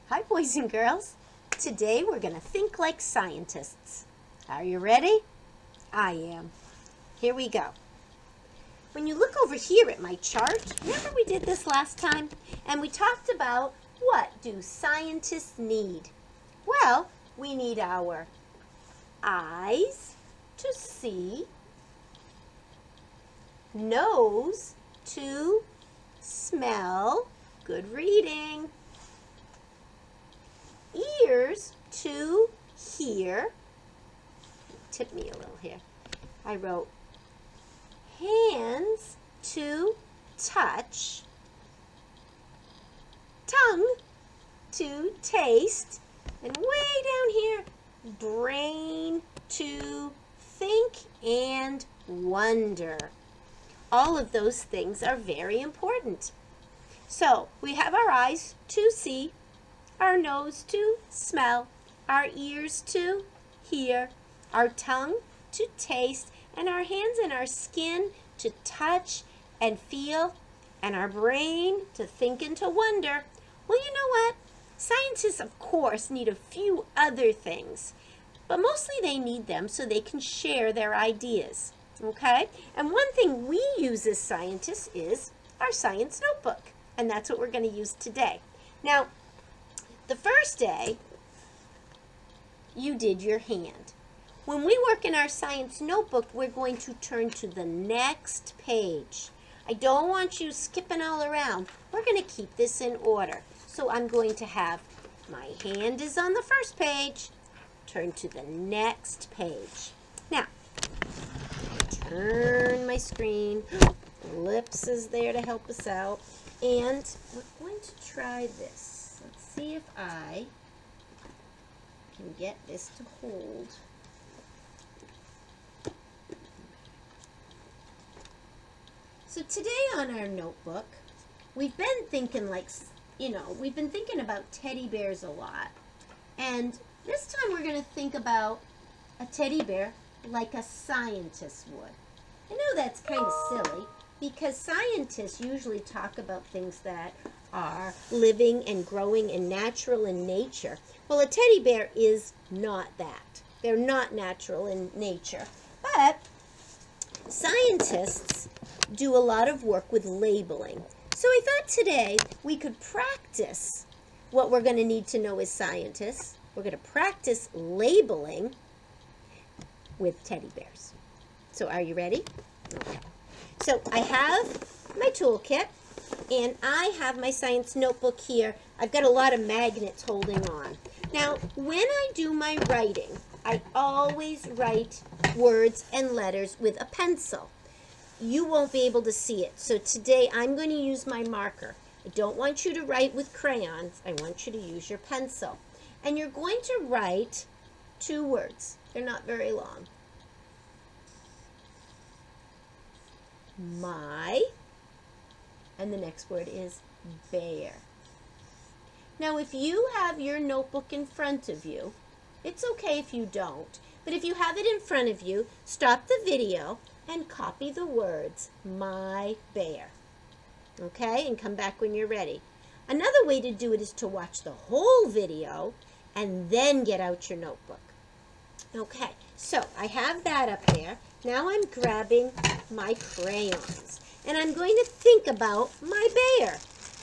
Hi, boys and girls. Today we're going to think like scientists. Are you ready? I am. Here we go. When you look over here at my chart, remember we did this last time? And we talked about what do scientists need? Well, we need our eyes to see, nose to smell, good reading, ears to hear. Tip me a little here. I wrote hands to touch, tongue to taste, and way down here, brain to think and wonder. All of those things are very important. So we have our eyes to see, our nose to smell, our ears to hear, our tongue to taste, and our hands and our skin to touch and feel, and our brain to think and to wonder. Well, you know what? Scientists, of course, need a few other things, but mostly they need them so they can share their ideas, okay? And one thing we use as scientists is our science notebook, and that's what we're going to use today. Now, the first day, you did your hand. When we work in our science notebook, we're going to turn to the next page. I don't want you skipping all around. We're going to keep this in order. So I'm going to have my hand is on the first page, turn to the next page. Now, turn my screen. Ellipse is there to help us out. And we're going to try this. Let's see if I can get this to hold. So today on our notebook, we've been thinking we've been thinking about teddy bears a lot. And this time we're going to think about a teddy bear like a scientist would. I know that's kind of silly because scientists usually talk about things that are living and growing and natural in nature. Well, a teddy bear is not that. They're not natural in nature. But scientists do a lot of work with labeling. So I thought today we could practice what we're going to need to know as scientists. We're going to practice labeling with teddy bears. So are you ready? Okay. So I have my toolkit and I have my science notebook here. I've got a lot of magnets holding on. Now, when I do my writing, I always write words and letters with a pencil. You won't be able to see it. So today I'm going to use my marker. I don't want you to write with crayons. I want you to use your pencil. And you're going to write two words. They're not very long. My, and the next word is bear. Now, if you have your notebook in front of you, it's okay if you don't, but if you have it in front of you, stop the video and copy the words, my bear. Okay, and come back when you're ready. Another way to do it is to watch the whole video and then get out your notebook. Okay, so I have that up there. Now I'm grabbing my crayons and I'm going to think about my bear.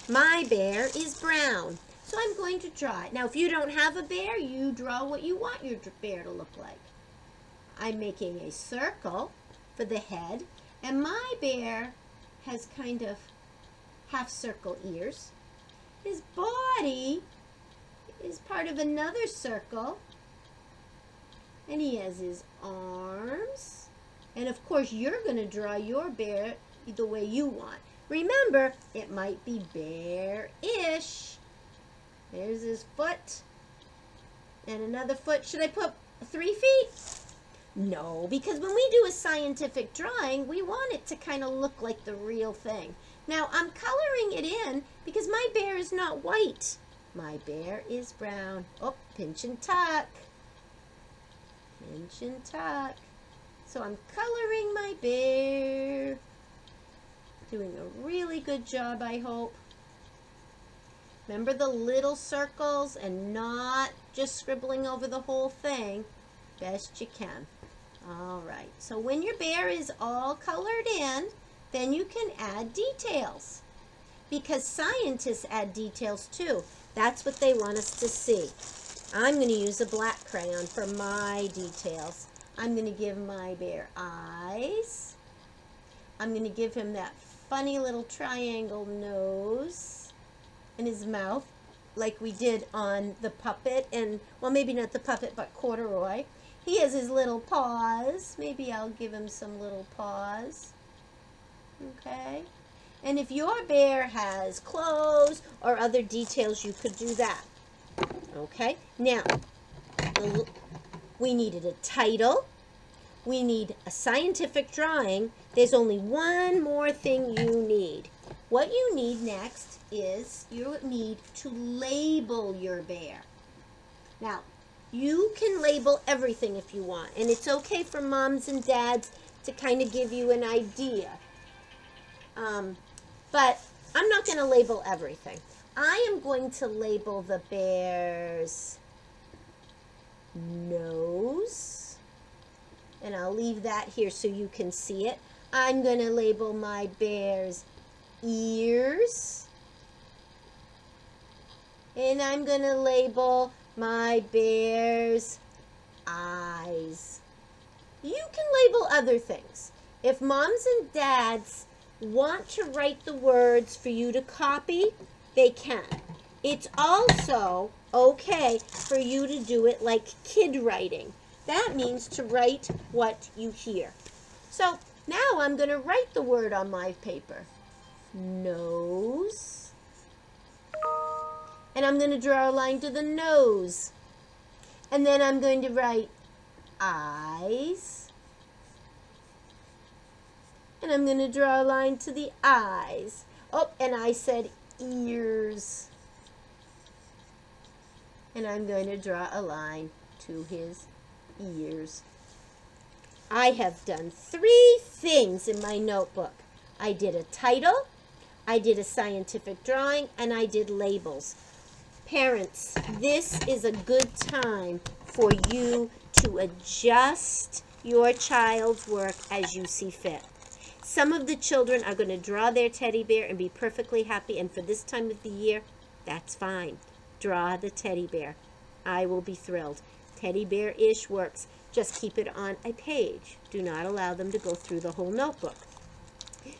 My bear is brown, so I'm going to draw it. Now, if you don't have a bear, you draw what you want your bear to look like. I'm making a circle for the head, and my bear has kind of half circle ears. His body is part of another circle, and he has his arms. And of course, you're going to draw your bear the way you want. Remember, it might be bear-ish. There's his foot. And another foot. Should I put 3 feet? No, because when we do a scientific drawing, we want it to kind of look like the real thing. Now, I'm coloring it in because my bear is not white. My bear is brown. Oh, pinch and tuck. Pinch and tuck. So I'm coloring my bear. Doing a really good job, I hope. Remember the little circles and not just scribbling over the whole thing. Best you can. All right, so when your bear is all colored in, then you can add details. Because scientists add details too. That's what they want us to see. I'm going to use a black crayon for my details. I'm going to give my bear eyes. I'm going to give him that funny little triangle nose and his mouth like we did on the puppet, and well, maybe not the puppet, but Corduroy. He has his little paws. Maybe I'll give him some little paws. Okay. And if your bear has clothes or other details, you could do that. Okay. Now, we needed a title. We need a scientific drawing. There's only one more thing you need. What you need next is you need to label your bear. Now, you can label everything if you want, and it's okay for moms and dads to kind of give you an idea. But I'm not going to label everything. I am going to label the bear's nose, and I'll leave that here so you can see it. I'm going to label my bear's ears, and I'm going to label my bear's eyes. You can label other things. If moms and dads want to write the words for you to copy, they can. It's also okay for you to do it like kid writing. That means to write what you hear. So now I'm going to write the word on my paper. Nose. And I'm going to draw a line to the nose. And then I'm going to write eyes. And I'm going to draw a line to the eyes. Oh, and I said ears. And I'm going to draw a line to his ears. I have done 3 things in my notebook. I did a title, I did a scientific drawing, and I did labels. Parents, this is a good time for you to adjust your child's work as you see fit. Some of the children are going to draw their teddy bear and be perfectly happy, and for this time of the year, that's fine. Draw the teddy bear. I will be thrilled. Teddy bear-ish works. Just keep it on a page. Do not allow them to go through the whole notebook.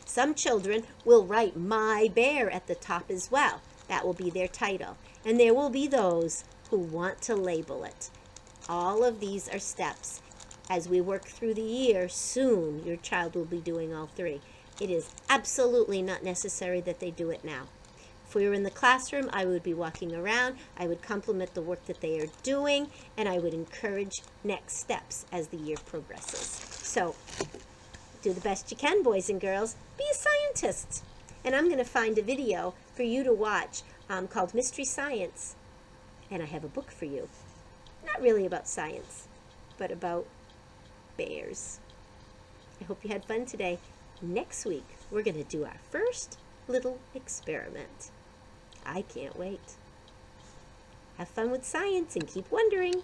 Some children will write my bear at the top as well. That will be their title. And there will be those who want to label it. All of these are steps. As we work through the year, soon your child will be doing all 3. It is absolutely not necessary that they do it now. If we were in the classroom, I would be walking around, I would compliment the work that they are doing, and I would encourage next steps as the year progresses. So, do the best you can, boys and girls. Be a scientist. And I'm going to find a video for you to watch called Mystery Science. And I have a book for you. Not really about science, but about bears. I hope you had fun today. Next week, we're going to do our first little experiment. I can't wait. Have fun with science and keep wondering.